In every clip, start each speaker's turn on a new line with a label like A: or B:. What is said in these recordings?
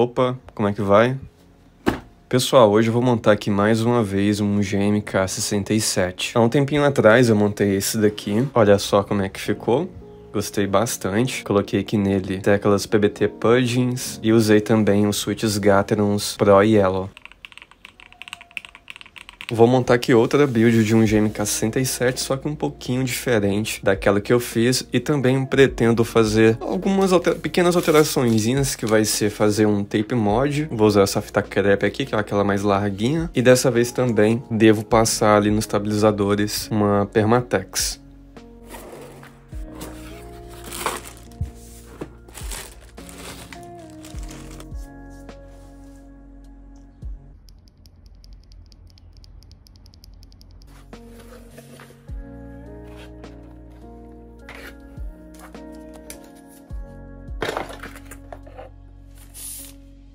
A: Opa, como é que vai? Pessoal, hoje eu vou montar aqui mais uma vez um GMK67. Há um tempinho atrás eu montei esse daqui, olha só como é que ficou. Gostei bastante. Coloquei aqui nele teclas PBT Plugins e usei também os switches Gaterons Pro Yellow. Vou montar aqui outra build de um GMK67, só que um pouquinho diferente daquela que eu fiz. E também pretendo fazer algumas pequenas alteraçõezinhas, que vai ser fazer um tape mod. Vou usar essa fita crepe aqui, que é aquela mais larguinha. E dessa vez também devo passar ali nos estabilizadores uma Permatex.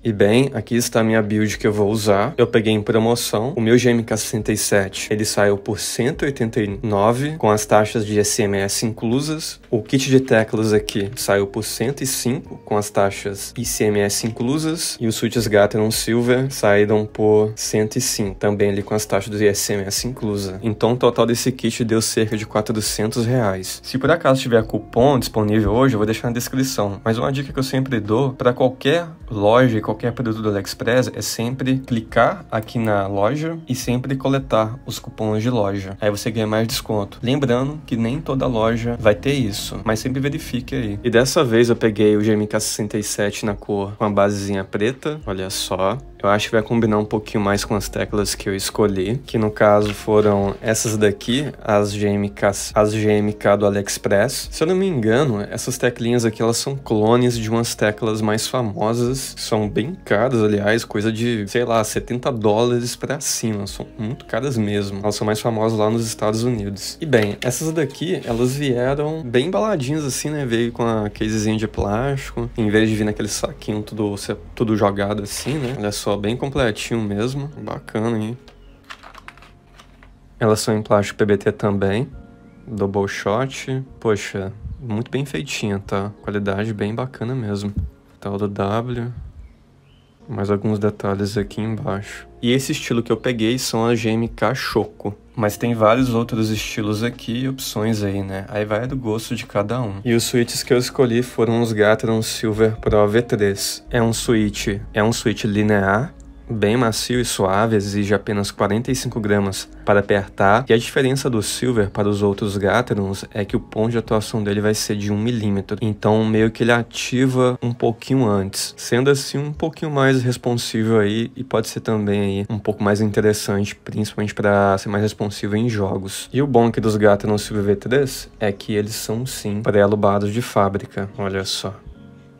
A: E bem, aqui está a minha build que eu vou usar. Eu peguei em promoção. O meu GMK67, ele saiu por R$ 189, com as taxas de SMS inclusas. O kit de teclas aqui saiu por R$ 105, com as taxas ICMS inclusas. E os switches Gateron Silver saíram por R$ 105, também ali com as taxas de ICMS inclusa. Então o total desse kit deu cerca de R$ 400. Se por acaso tiver cupom disponível hoje, eu vou deixar na descrição. Mas uma dica que eu sempre dou, para qualquer loja e qualquer produto do AliExpress, é sempre clicar aqui na loja e sempre coletar os cupons de loja. Aí você ganha mais desconto. Lembrando que nem toda loja vai ter isso, mas sempre verifique aí. E dessa vez eu peguei o GMK67 na cor com a basezinha preta, olha só. Eu acho que vai combinar um pouquinho mais com as teclas que eu escolhi, que no caso foram essas daqui, as GMK do AliExpress. Se eu não me engano, essas teclinhas aqui, elas são clones de umas teclas mais famosas, são bem caras, aliás, coisa de, sei lá, $70 pra cima, são muito caras mesmo. Elas são mais famosas lá nos Estados Unidos. E bem, essas daqui, elas vieram bem embaladinhas assim, né? Veio com a casezinha de plástico, em vez de vir naquele saquinho tudo jogado assim, né? Olha só, bem completinho mesmo, bacana, hein? Elas são em plástico PBT também, double shot, poxa, muito bem feitinha, tá? Qualidade bem bacana mesmo. Tal do W, mais alguns detalhes aqui embaixo. E esse estilo que eu peguei são as GMK Choco. Mas tem vários outros estilos aqui e opções aí, né? Aí vai do gosto de cada um. E os switches que eu escolhi foram os Gateron Silver Pro V3. É um switch linear, bem macio e suave, exige apenas 45 gramas para apertar. E a diferença do Silver para os outros Gaterons é que o ponto de atuação dele vai ser de 1 milímetro. Então meio que ele ativa um pouquinho antes, sendo assim um pouquinho mais responsível aí, e pode ser também aí um pouco mais interessante, principalmente para ser mais responsivo em jogos. E o bom aqui dos Gateron Silver V3 é que eles são sim pré-alubados de fábrica, olha só.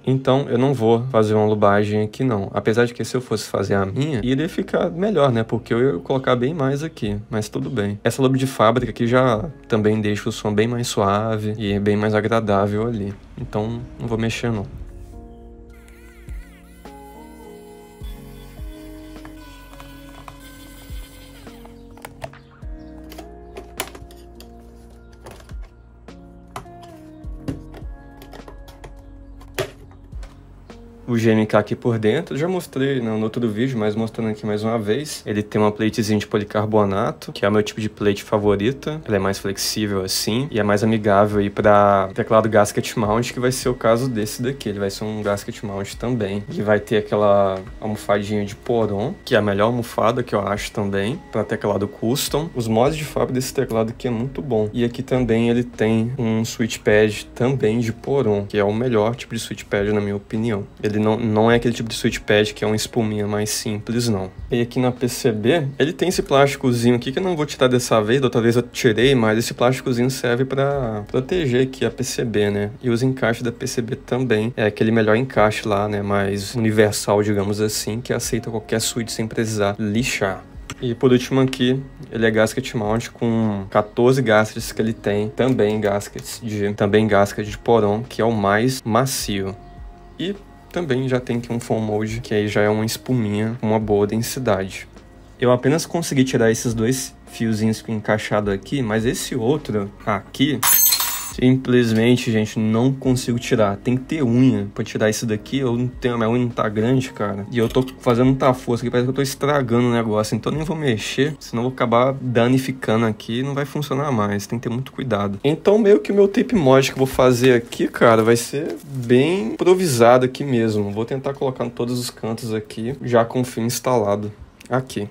A: Então eu não vou fazer uma lubagem aqui não, apesar de que se eu fosse fazer a minha, iria ficar melhor, né, porque eu ia colocar bem mais aqui, mas tudo bem. Essa lube de fábrica aqui já também deixa o som bem mais suave e bem mais agradável ali, então não vou mexer não. O GMK aqui por dentro, já mostrei no outro vídeo, mas mostrando aqui mais uma vez. Ele tem uma platezinha de policarbonato, que é o meu tipo de plate favorita. Ela é mais flexível assim, e é mais amigável aí para teclado gasket mount, que vai ser o caso desse daqui. Ele vai ser um gasket mount também. E vai ter aquela almofadinha de poron, que é a melhor almofada que eu acho também, para teclado custom. Os mods de fábrica desse teclado aqui é muito bom. E aqui também ele tem um switchpad também de poron, que é o melhor tipo de switchpad na minha opinião. Ele não é aquele tipo de switchpad que é uma espuminha mais simples, não. E aqui na PCB, ele tem esse plásticozinho aqui que eu não vou tirar dessa vez, da outra vez eu tirei, mas esse plásticozinho serve para proteger aqui a PCB, né? E os encaixes da PCB também. É aquele melhor encaixe lá, né? Mais universal, digamos assim, que aceita qualquer switch sem precisar lixar. E por último aqui, ele é gasket mount com 14 gaskets que ele tem, também gasket de poron, que é o mais macio. E também já tem aqui um foam mode, que aí já é uma espuminha com uma boa densidade. Eu apenas consegui tirar esses dois fiozinhos encaixados aqui, mas esse outro aqui Simplesmente, gente, não consigo tirar. Tem que ter unha pra tirar isso daqui. Eu não tenho, minha unha não tá grande, cara. E eu tô fazendo muita força aqui, parece que eu tô estragando o negócio. Então eu nem vou mexer, senão eu vou acabar danificando aqui e não vai funcionar mais. Tem que ter muito cuidado. Então meio que o meu tape mod que eu vou fazer aqui, cara, vai ser bem improvisado aqui mesmo. Vou tentar colocar em todos os cantos aqui, já com o fio instalado aqui.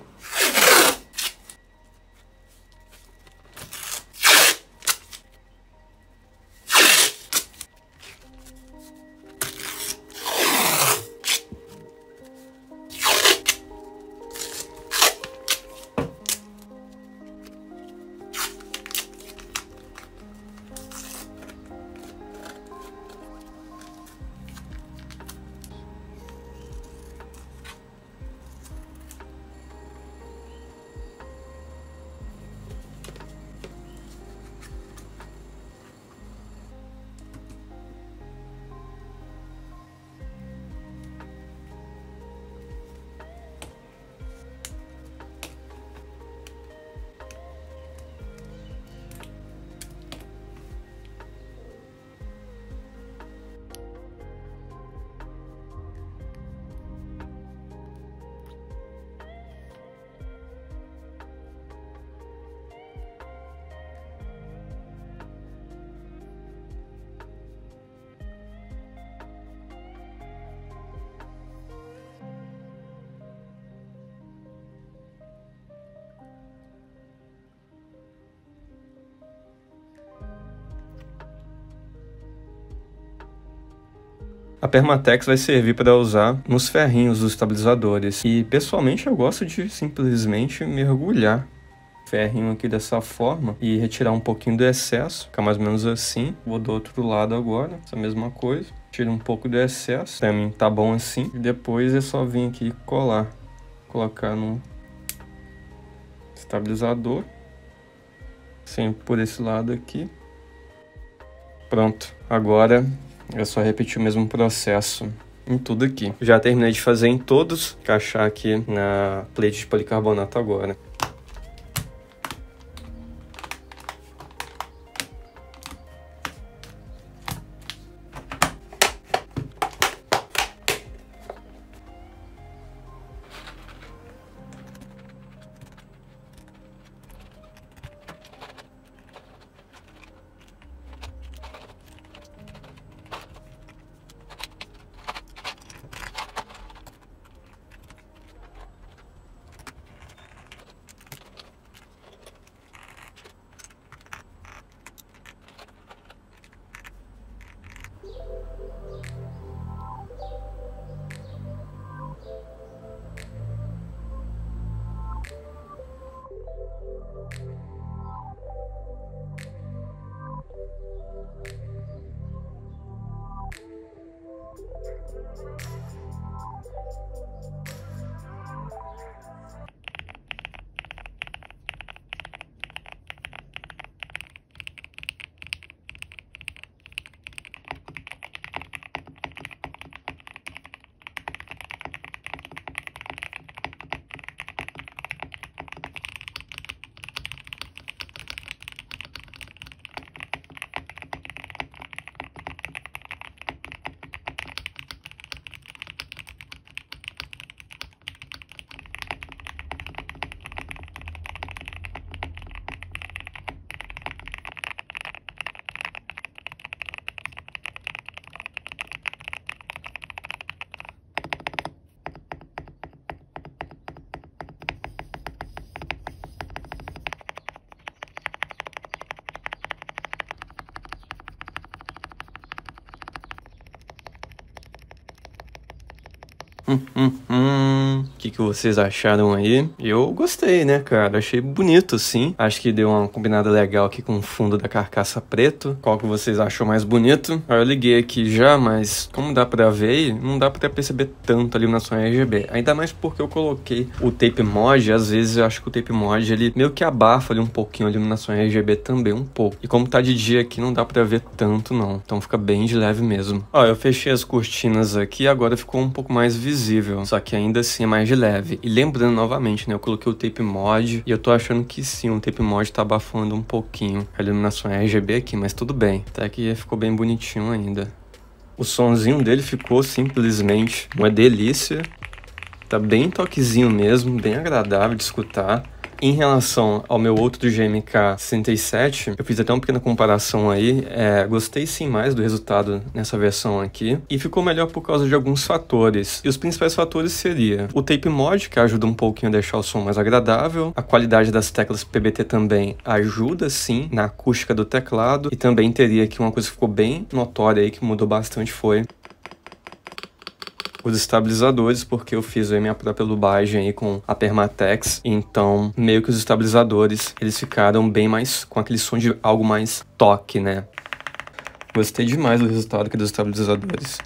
A: A Permatex vai servir para usar nos ferrinhos dos estabilizadores. E pessoalmente eu gosto de simplesmente mergulhar o ferrinho aqui dessa forma e retirar um pouquinho do excesso, ficar mais ou menos assim. Vou do outro lado agora, essa mesma coisa. Tiro um pouco do excesso, para mim tá bom assim. E depois é só vir aqui e colar. Colocar no estabilizador. Sempre por esse lado aqui. Pronto, agora é só repetir o mesmo processo em tudo aqui. Já terminei de fazer em todos, encaixar aqui na plate de policarbonato agora. O que vocês acharam aí? Eu gostei, né, cara? Achei bonito, sim. Acho que deu uma combinada legal aqui com o fundo da carcaça preto. Qual que vocês acham mais bonito? Aí eu liguei aqui já, mas como dá pra ver aí, não dá pra perceber tanto a iluminação RGB. Ainda mais porque eu coloquei o tape mod. Às vezes eu acho que o tape mod, ele meio que abafa ali um pouquinho a iluminação RGB também, um pouco. E como tá de dia aqui, não dá pra ver tanto, não. Então fica bem de leve mesmo. Ó, eu fechei as cortinas aqui, agora ficou um pouco mais visível. visível, só que ainda assim é mais de leve. E lembrando novamente, né, eu coloquei o Tape Mod e eu tô achando que sim, o Tape Mod tá abafando um pouquinho a iluminação RGB aqui, mas tudo bem. Até que ficou bem bonitinho ainda. O sonzinho dele ficou simplesmente uma delícia. Tá bem toquezinho mesmo, bem agradável de escutar. Em relação ao meu outro do GMK 67, eu fiz até uma pequena comparação aí. Gostei sim mais do resultado nessa versão aqui. E ficou melhor por causa de alguns fatores. E os principais fatores seria o Tape Mod, que ajuda um pouquinho a deixar o som mais agradável. A qualidade das teclas PBT também ajuda sim na acústica do teclado. E também teria aqui uma coisa que ficou bem notória aí, que mudou bastante, foi os estabilizadores, porque eu fiz a minha própria lubagem aí com a Permatex, então meio que os estabilizadores, eles ficaram bem mais com aquele som de algo mais toque, né? Gostei demais do resultado aqui dos estabilizadores.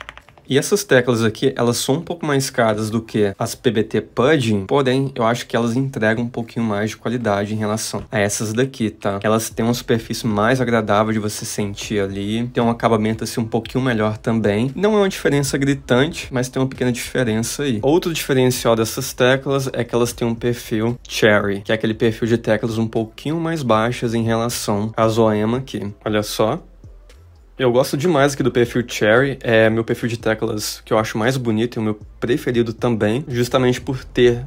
A: E essas teclas aqui, elas são um pouco mais caras do que as PBT Pudding, porém, eu acho que elas entregam um pouquinho mais de qualidade em relação a essas daqui, tá? Elas têm uma superfície mais agradável de você sentir ali, tem um acabamento assim um pouquinho melhor também. Não é uma diferença gritante, mas tem uma pequena diferença aí. Outro diferencial dessas teclas é que elas têm um perfil Cherry, que é aquele perfil de teclas um pouquinho mais baixas em relação à Zoema aqui. Olha só. Eu gosto demais aqui do perfil Cherry, é meu perfil de teclas que eu acho mais bonito e o meu preferido também, justamente por ter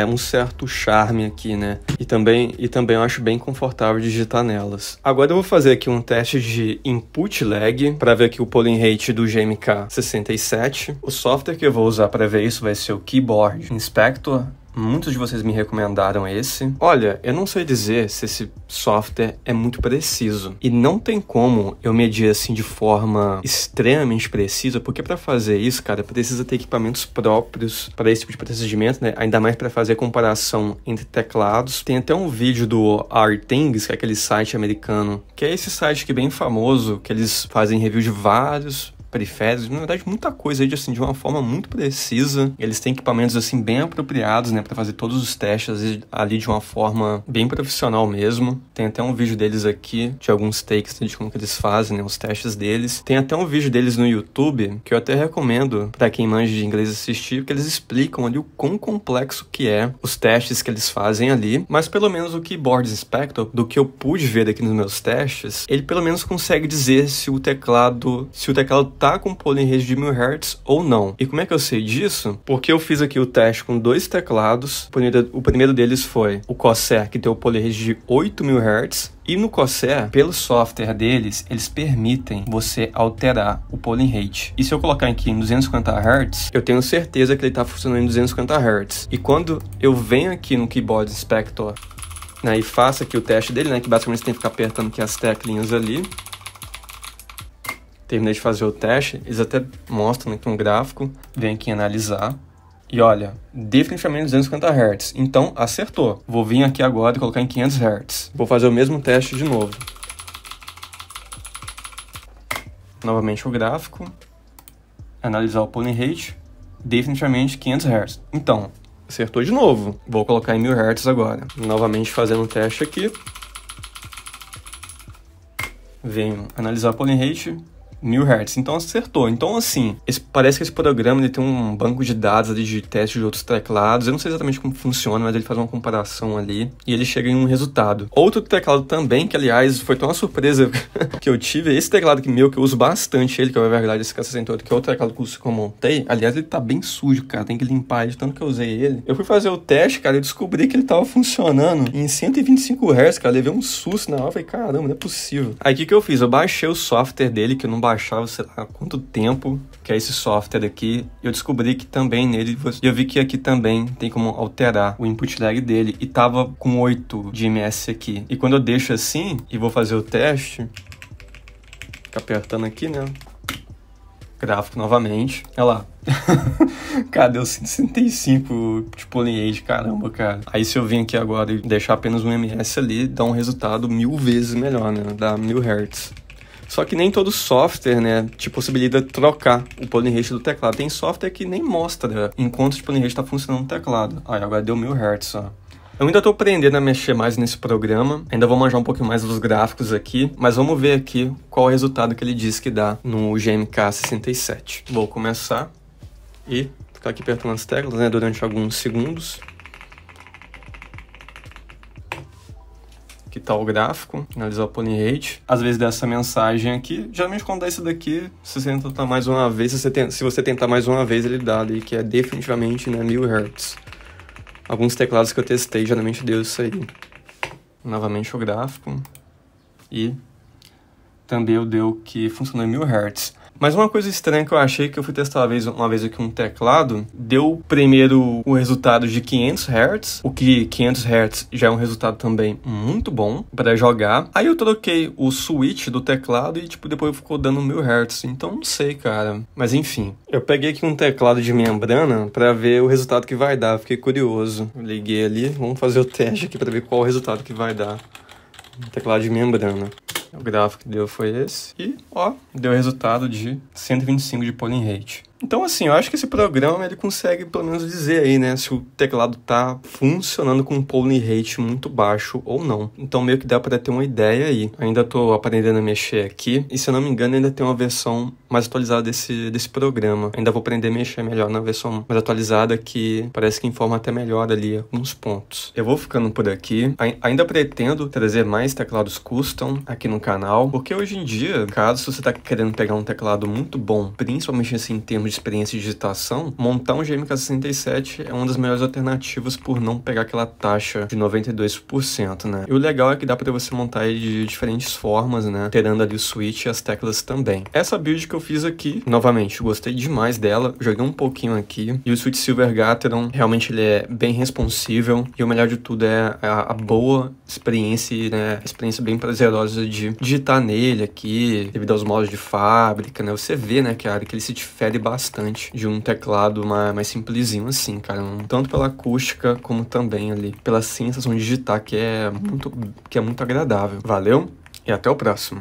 A: um certo charme aqui, né? E também eu acho bem confortável digitar nelas. Agora eu vou fazer aqui um teste de input lag para ver aqui o polling rate do GMK 67. O software que eu vou usar para ver isso vai ser o Keyboard Inspector. Muitos de vocês me recomendaram esse. Olha, eu não sei dizer se esse software é muito preciso. E não tem como eu medir assim de forma extremamente precisa, porque para fazer isso, cara, precisa ter equipamentos próprios para esse tipo de procedimento, né? Ainda mais para fazer a comparação entre teclados. Tem até um vídeo do R-Things, que é aquele site americano, que é esse site que é bem famoso, que eles fazem review de vários periféricos, na verdade muita coisa aí assim, de uma forma muito precisa. Eles têm equipamentos assim bem apropriados, né, para fazer todos os testes ali de uma forma bem profissional mesmo. Tem até um vídeo deles aqui de alguns takes de como que eles fazem, né, os testes deles. Tem até um vídeo deles no YouTube que eu até recomendo para quem manja de inglês assistir, porque eles explicam ali o quão complexo que é os testes que eles fazem ali. Mas pelo menos o Keyboard Inspector, do que eu pude ver aqui nos meus testes, ele pelo menos consegue dizer se o teclado tá com polling rate de 1000 Hz ou não. E como é que eu sei disso? Porque eu fiz aqui o teste com dois teclados. O primeiro deles foi o Corsair, que tem o polling rate de 8000 Hz. E no Corsair, pelo software deles, eles permitem você alterar o polling rate. E se eu colocar aqui em 250 Hz, eu tenho certeza que ele está funcionando em 250 Hz. E quando eu venho aqui no Keyboard Inspector, né, e faço aqui o teste dele, né, que basicamente você tem que ficar apertando aqui as teclinhas ali. Terminei de fazer o teste, eles até mostram aqui um gráfico, vem aqui analisar. E olha, definitivamente 250 Hz. Então, acertou. Vou vir aqui agora e colocar em 500 Hz. Vou fazer o mesmo teste de novo. Novamente o gráfico. Analisar o polling rate. Definitivamente 500 Hz. Então, acertou de novo. Vou colocar em 1000 Hz agora. Novamente fazendo o teste aqui. Venho analisar o polling rate. 1000 Hz, então acertou. Então assim, parece que esse programa ele tem um banco de dados ali de teste de outros teclados. Eu não sei exatamente como funciona, mas ele faz uma comparação ali e ele chega em um resultado. Outro teclado também, que aliás foi tão uma surpresa que eu tive, esse teclado aqui meu, que eu uso bastante ele, que é o Everglide SK68, que é outro teclado que eu montei. Aliás, ele tá bem sujo, cara, tem que limpar ele, tanto que eu usei ele. Eu fui fazer o teste, cara, e descobri que ele tava funcionando em 125 Hz, cara, levei um susto na hora, falei, caramba, não é possível. Aí o que eu fiz? Eu baixei o software dele, que eu não baixava, sei lá, há quanto tempo, que é esse software aqui. Eu descobri que também nele, eu vi que aqui também tem como alterar o input lag dele, e tava com 8 de ms aqui. E quando eu deixo assim, e vou fazer o teste, fica apertando aqui, né, gráfico novamente, olha lá. Cara, deu 165 de polling rate, caramba, cara. Aí se eu vir aqui agora e deixar apenas um ms ali, dá um resultado 1000 vezes melhor, né, dá 1000 Hz. Só que nem todo software, né, te possibilita trocar o polling rate do teclado. Tem software que nem mostra enquanto o polling rate está funcionando no teclado. Aí agora deu 1000 Hz, ó. Eu ainda estou aprendendo a mexer mais nesse programa, ainda vou manjar um pouquinho mais dos gráficos aqui, mas vamos ver aqui qual é o resultado que ele diz que dá no GMK 67. Vou começar e ficar aqui apertando as teclas, né, durante alguns segundos. Aqui tá o gráfico, analisar o polling rate. Às vezes dá essa mensagem aqui. Geralmente quando dá isso daqui, se você tentar mais uma vez, se você tentar mais uma vez, ele dá ali, que é definitivamente, né, 1000 Hz. Alguns teclados que eu testei geralmente deu isso aí. Novamente o gráfico. E também eu deu que funcionou em 1000 Hz. Mas uma coisa estranha que eu achei, que eu fui testar uma vez aqui um teclado, deu primeiro o resultado de 500 Hz, o que 500 Hz já é um resultado também muito bom para jogar. Aí eu troquei o switch do teclado e tipo depois ficou dando 1000 Hz, então não sei, cara. Mas enfim, eu peguei aqui um teclado de membrana para ver o resultado que vai dar, fiquei curioso. Eu liguei ali, vamos fazer o teste aqui para ver qual o resultado que vai dar. Um teclado de membrana. O gráfico que deu foi esse. E, ó, deu resultado de 125 de polling rate. Então, assim, eu acho que esse programa, ele consegue, pelo menos, dizer aí, né, se o teclado tá funcionando com um polling rate muito baixo ou não. Então, meio que dá para ter uma ideia aí. Ainda tô aprendendo a mexer aqui. E, se eu não me engano, ainda tem uma versão mais atualizada desse programa. Ainda vou aprender a mexer melhor na versão mais atualizada, que parece que informa até melhor ali alguns pontos. Eu vou ficando por aqui. Ainda pretendo trazer mais teclados custom aqui no canal, porque hoje em dia, caso você tá querendo pegar um teclado muito bom, principalmente assim, em termos de experiência de digitação, montar um GMK67 é uma das melhores alternativas por não pegar aquela taxa de 92%, né? E o legal é que dá pra você montar ele de diferentes formas, né? Alterando ali o switch e as teclas também. Essa build que eu fiz aqui, novamente, gostei demais dela, joguei um pouquinho aqui, e o Switch Silver Gateron, realmente ele é bem responsível, e o melhor de tudo é a boa experiência, né? A experiência bem prazerosa de digitar nele aqui, devido aos modos de fábrica, né? Você vê, né, cara, que ele se difere bastante de um teclado mais simplesinho assim, cara. Tanto pela acústica, como também ali pela sensação de digitar, que é muito agradável. Valeu e até o próximo.